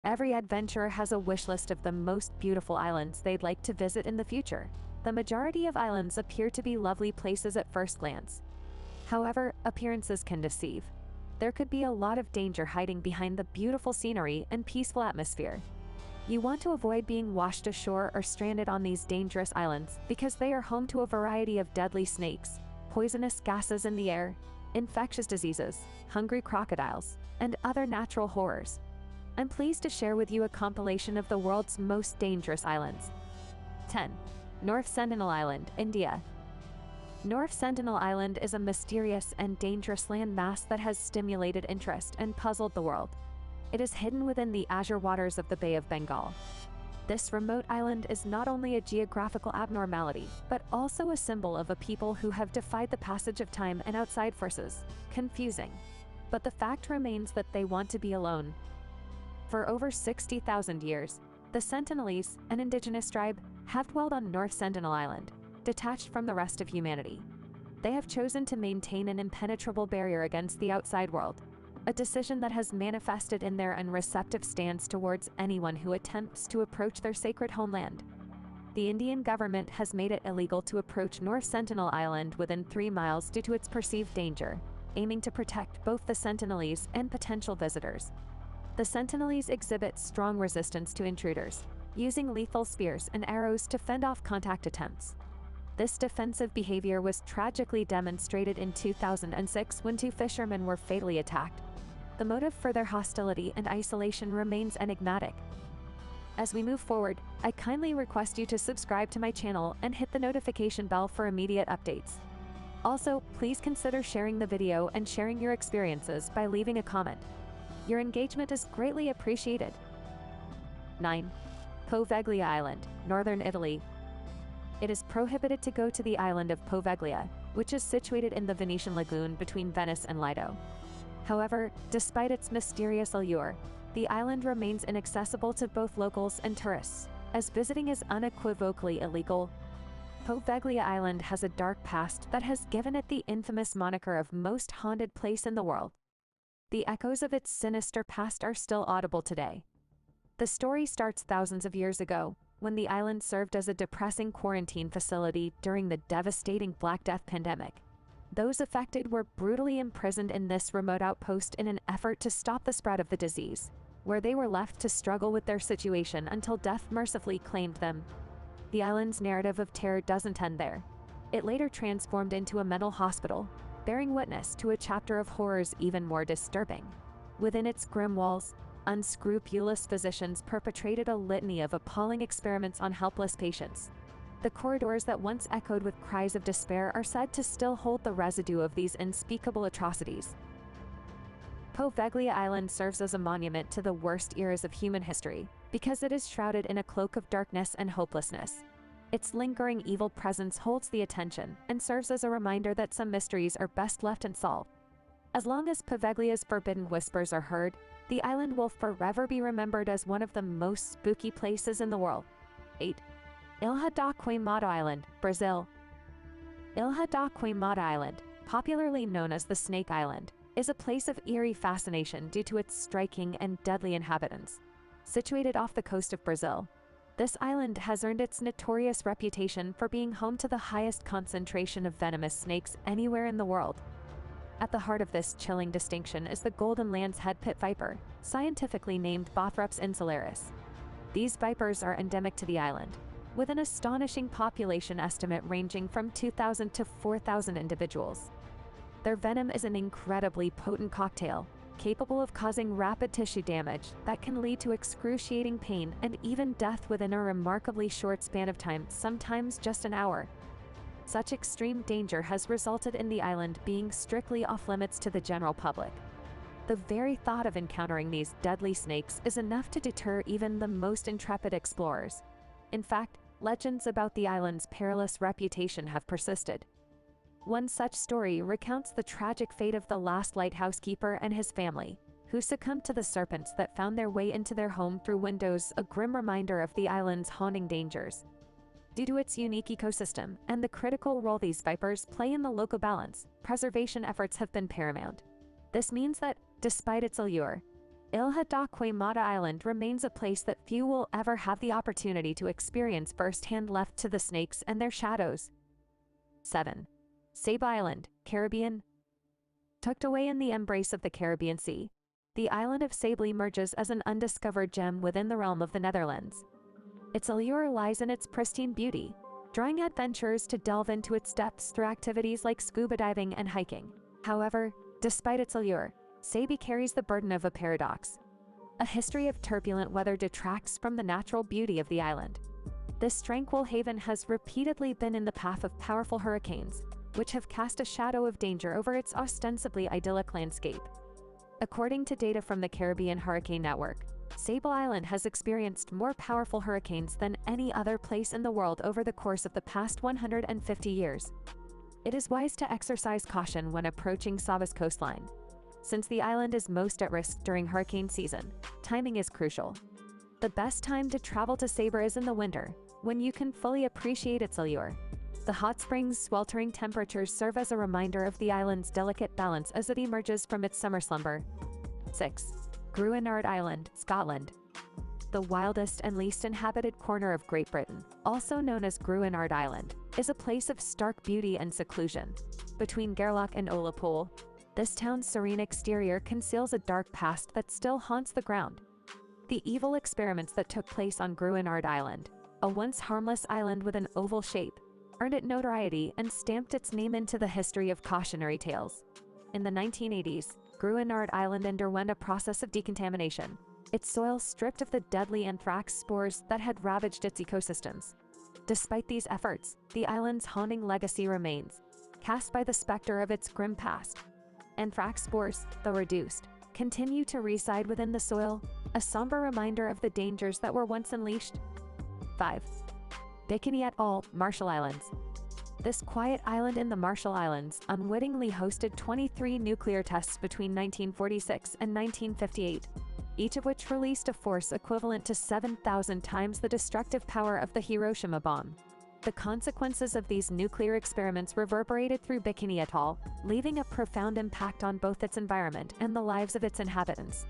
Every adventurer has a wish list of the most beautiful islands they'd like to visit in the future. The majority of islands appear to be lovely places at first glance. However, appearances can deceive. There could be a lot of danger hiding behind the beautiful scenery and peaceful atmosphere. You want to avoid being washed ashore or stranded on these dangerous islands because they are home to a variety of deadly snakes, poisonous gases in the air, infectious diseases, hungry crocodiles, and other natural horrors. I'm pleased to share with you a compilation of the world's most dangerous islands. 10. North Sentinel Island, India. North Sentinel Island is a mysterious and dangerous landmass that has stimulated interest and puzzled the world. It is hidden within the azure waters of the Bay of Bengal. This remote island is not only a geographical abnormality, but also a symbol of a people who have defied the passage of time and outside forces. Confusing. But the fact remains that they want to be alone. For over 60,000 years, the Sentinelese, an indigenous tribe, have dwelled on North Sentinel Island, detached from the rest of humanity. They have chosen to maintain an impenetrable barrier against the outside world, a decision that has manifested in their unreceptive stance towards anyone who attempts to approach their sacred homeland. The Indian government has made it illegal to approach North Sentinel Island within 3 miles due to its perceived danger, aiming to protect both the Sentinelese and potential visitors. The Sentinelese exhibit strong resistance to intruders, using lethal spears and arrows to fend off contact attempts. This defensive behavior was tragically demonstrated in 2006 when 2 fishermen were fatally attacked. The motive for their hostility and isolation remains enigmatic. As we move forward, I kindly request you to subscribe to my channel and hit the notification bell for immediate updates. Also, please consider sharing the video and sharing your experiences by leaving a comment. Your engagement is greatly appreciated. 9. Poveglia Island, Northern Italy. It is prohibited to go to the island of Poveglia, which is situated in the Venetian lagoon between Venice and Lido. However, despite its mysterious allure, the island remains inaccessible to both locals and tourists, as visiting is unequivocally illegal. Poveglia Island has a dark past that has given it the infamous moniker of most haunted place in the world. The echoes of its sinister past are still audible today. The story starts thousands of years ago, when the island served as a depressing quarantine facility during the devastating Black Death pandemic. Those affected were brutally imprisoned in this remote outpost in an effort to stop the spread of the disease, where they were left to struggle with their situation until death mercifully claimed them. The island's narrative of terror doesn't end there. It later transformed into a mental hospital, bearing witness to a chapter of horrors even more disturbing. Within its grim walls, unscrupulous physicians perpetrated a litany of appalling experiments on helpless patients. The corridors that once echoed with cries of despair are said to still hold the residue of these unspeakable atrocities. Poveglia Island serves as a monument to the worst eras of human history, because it is shrouded in a cloak of darkness and hopelessness. Its lingering evil presence holds the attention and serves as a reminder that some mysteries are best left unsolved. As long as Poveglia's forbidden whispers are heard, the island will forever be remembered as one of the most spooky places in the world. 8. Ilha da Queimada Island, Brazil. Ilha da Queimada Island, popularly known as the Snake Island, is a place of eerie fascination due to its striking and deadly inhabitants. Situated off the coast of Brazil, this island has earned its notorious reputation for being home to the highest concentration of venomous snakes anywhere in the world. At the heart of this chilling distinction is the golden land's head pit viper, scientifically named Bothrops insularis. These vipers are endemic to the island, with an astonishing population estimate ranging from 2,000 to 4,000 individuals. Their venom is an incredibly potent cocktail, capable of causing rapid tissue damage that can lead to excruciating pain and even death within a remarkably short span of time, sometimes just an hour. Such extreme danger has resulted in the island being strictly off-limits to the general public. The very thought of encountering these deadly snakes is enough to deter even the most intrepid explorers. In fact, legends about the island's perilous reputation have persisted. One such story recounts the tragic fate of the last lighthouse keeper and his family, who succumbed to the serpents that found their way into their home through windows, a grim reminder of the island's haunting dangers. Due to its unique ecosystem and the critical role these vipers play in the local balance, preservation efforts have been paramount. This means that, despite its allure, Ilha da Queimada Island remains a place that few will ever have the opportunity to experience firsthand, left to the snakes and their shadows. 7. Saba Island, Caribbean. Tucked away in the embrace of the Caribbean Sea, the island of Saba emerges as an undiscovered gem within the realm of the Netherlands. Its allure lies in its pristine beauty, drawing adventurers to delve into its depths through activities like scuba diving and hiking. However, despite its allure, Saba carries the burden of a paradox. A history of turbulent weather detracts from the natural beauty of the island. This tranquil haven has repeatedly been in the path of powerful hurricanes, which have cast a shadow of danger over its ostensibly idyllic landscape. According to data from the Caribbean Hurricane Network, Saba Island has experienced more powerful hurricanes than any other place in the world over the course of the past 150 years. It is wise to exercise caution when approaching Saba's coastline. Since the island is most at risk during hurricane season, timing is crucial. The best time to travel to Saba is in the winter, when you can fully appreciate its allure. The hot springs' sweltering temperatures serve as a reminder of the island's delicate balance as it emerges from its summer slumber. 6. Gruinard Island, Scotland. The wildest and least inhabited corner of Great Britain, also known as Gruinard Island, is a place of stark beauty and seclusion. Between Gairloch and Olapool, this town's serene exterior conceals a dark past that still haunts the ground. The evil experiments that took place on Gruinard Island, a once harmless island with an oval shape, earned it notoriety and stamped its name into the history of cautionary tales. In the 1980s, Gruinard Island underwent a process of decontamination, its soil stripped of the deadly anthrax spores that had ravaged its ecosystems. Despite these efforts, the island's haunting legacy remains, cast by the specter of its grim past. Anthrax spores, though reduced, continue to reside within the soil, a somber reminder of the dangers that were once unleashed. 5. Bikini Atoll, Marshall Islands. This quiet island in the Marshall Islands unwittingly hosted 23 nuclear tests between 1946 and 1958, each of which released a force equivalent to 7,000 times the destructive power of the Hiroshima bomb. The consequences of these nuclear experiments reverberated through Bikini Atoll, leaving a profound impact on both its environment and the lives of its inhabitants.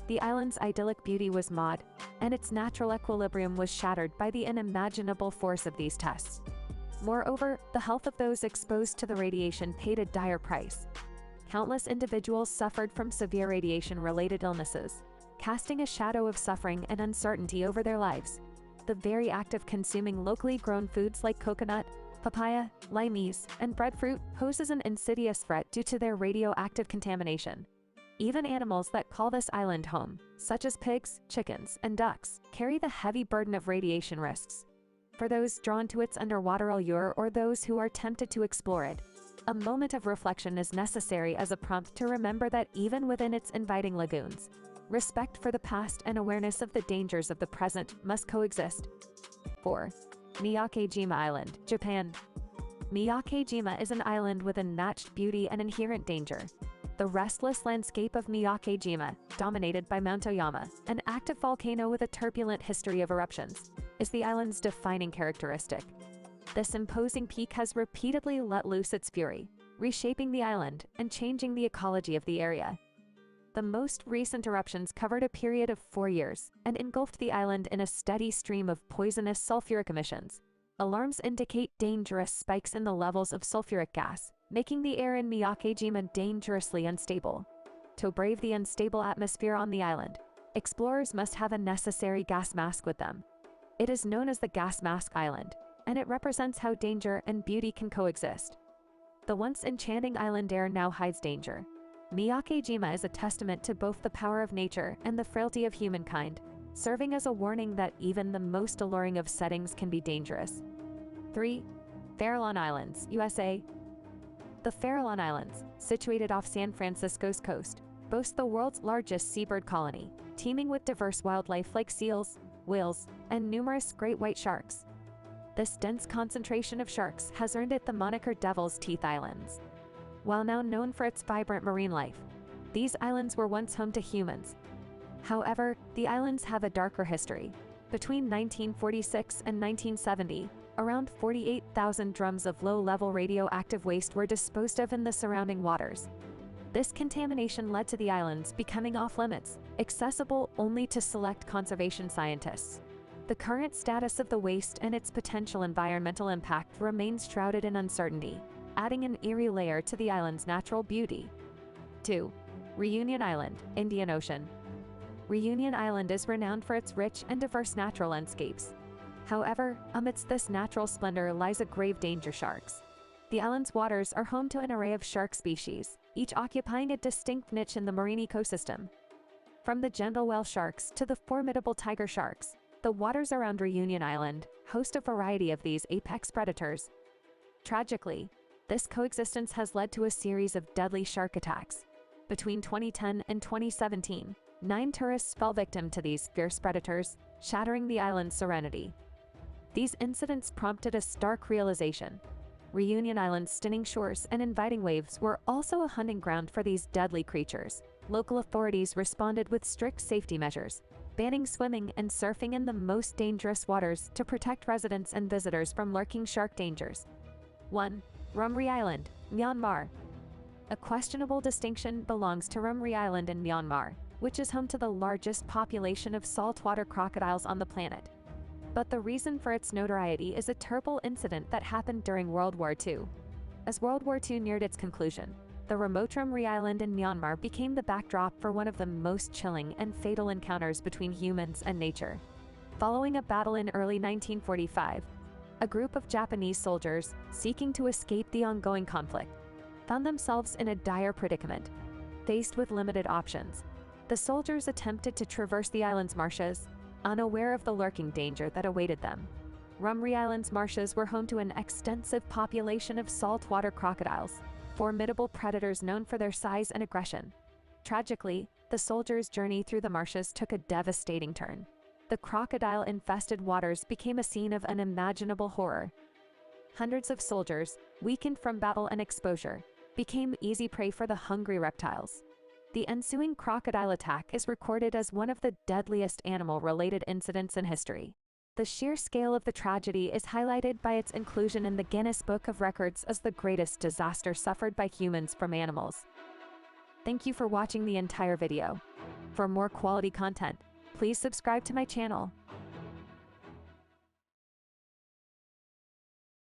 The island's idyllic beauty was marred, and its natural equilibrium was shattered by the unimaginable force of these tests. Moreover, the health of those exposed to the radiation paid a dire price. Countless individuals suffered from severe radiation-related illnesses, casting a shadow of suffering and uncertainty over their lives. The very act of consuming locally grown foods like coconut, papaya, limeys, and breadfruit poses an insidious threat due to their radioactive contamination. Even animals that call this island home, such as pigs, chickens, and ducks, carry the heavy burden of radiation risks. For those drawn to its underwater allure or those who are tempted to explore it, a moment of reflection is necessary as a prompt to remember that even within its inviting lagoons, respect for the past and awareness of the dangers of the present must coexist. 4. Miyake-jima Island, Japan. Miyake-jima is an island with unmatched beauty and inherent danger. The restless landscape of Miyake-jima, dominated by Mount Oyama, an active volcano with a turbulent history of eruptions, is the island's defining characteristic. This imposing peak has repeatedly let loose its fury, reshaping the island and changing the ecology of the area. The most recent eruptions covered a period of 4 years and engulfed the island in a steady stream of poisonous sulfuric emissions. Alarms indicate dangerous spikes in the levels of sulfuric gas, making the air in Miyake-jima dangerously unstable. To brave the unstable atmosphere on the island, explorers must have a necessary gas mask with them. It is known as the Gas Mask Island, and it represents how danger and beauty can coexist. The once enchanting island air now hides danger. Miyake-jima is a testament to both the power of nature and the frailty of humankind, serving as a warning that even the most alluring of settings can be dangerous. 3. Farallon Islands, USA. The Farallon Islands, situated off San Francisco's coast, boast the world's largest seabird colony, teeming with diverse wildlife like seals, whales, and numerous great white sharks. This dense concentration of sharks has earned it the moniker Devil's Teeth Islands. While now known for its vibrant marine life, these islands were once home to humans. However, the islands have a darker history. Between 1946 and 1970, around 48,000 drums of low-level radioactive waste were disposed of in the surrounding waters. This contamination led to the islands becoming off-limits, accessible only to select conservation scientists. The current status of the waste and its potential environmental impact remains shrouded in uncertainty, adding an eerie layer to the island's natural beauty. 2. Reunion Island, Indian Ocean. Reunion Island is renowned for its rich and diverse natural landscapes. However, amidst this natural splendor lies a grave danger: sharks. The island's waters are home to an array of shark species, each occupying a distinct niche in the marine ecosystem. From the gentle whale sharks to the formidable tiger sharks, the waters around Reunion Island host a variety of these apex predators. Tragically, this coexistence has led to a series of deadly shark attacks. Between 2010 and 2017, 9 tourists fell victim to these fierce predators, shattering the island's serenity. These incidents prompted a stark realization: Reunion Island's stunning shores and inviting waves were also a hunting ground for these deadly creatures. Local authorities responded with strict safety measures, banning swimming and surfing in the most dangerous waters to protect residents and visitors from lurking shark dangers. 1. Ramree Island, Myanmar. A questionable distinction belongs to Ramree Island in Myanmar, which is home to the largest population of saltwater crocodiles on the planet. But the reason for its notoriety is a terrible incident that happened during World War II. As World War II neared its conclusion, the remote Ramree Island in Myanmar became the backdrop for one of the most chilling and fatal encounters between humans and nature. Following a battle in early 1945, a group of Japanese soldiers, seeking to escape the ongoing conflict, found themselves in a dire predicament. Faced with limited options, the soldiers attempted to traverse the island's marshes, unaware of the lurking danger that awaited them. Ramree Island's marshes were home to an extensive population of saltwater crocodiles, formidable predators known for their size and aggression. Tragically, the soldiers' journey through the marshes took a devastating turn. The crocodile-infested waters became a scene of unimaginable horror. Hundreds of soldiers, weakened from battle and exposure, became easy prey for the hungry reptiles. The ensuing crocodile attack is recorded as one of the deadliest animal-related incidents in history. The sheer scale of the tragedy is highlighted by its inclusion in the Guinness Book of Records as the greatest disaster suffered by humans from animals. Thank you for watching the entire video. For more quality content, please subscribe to my channel.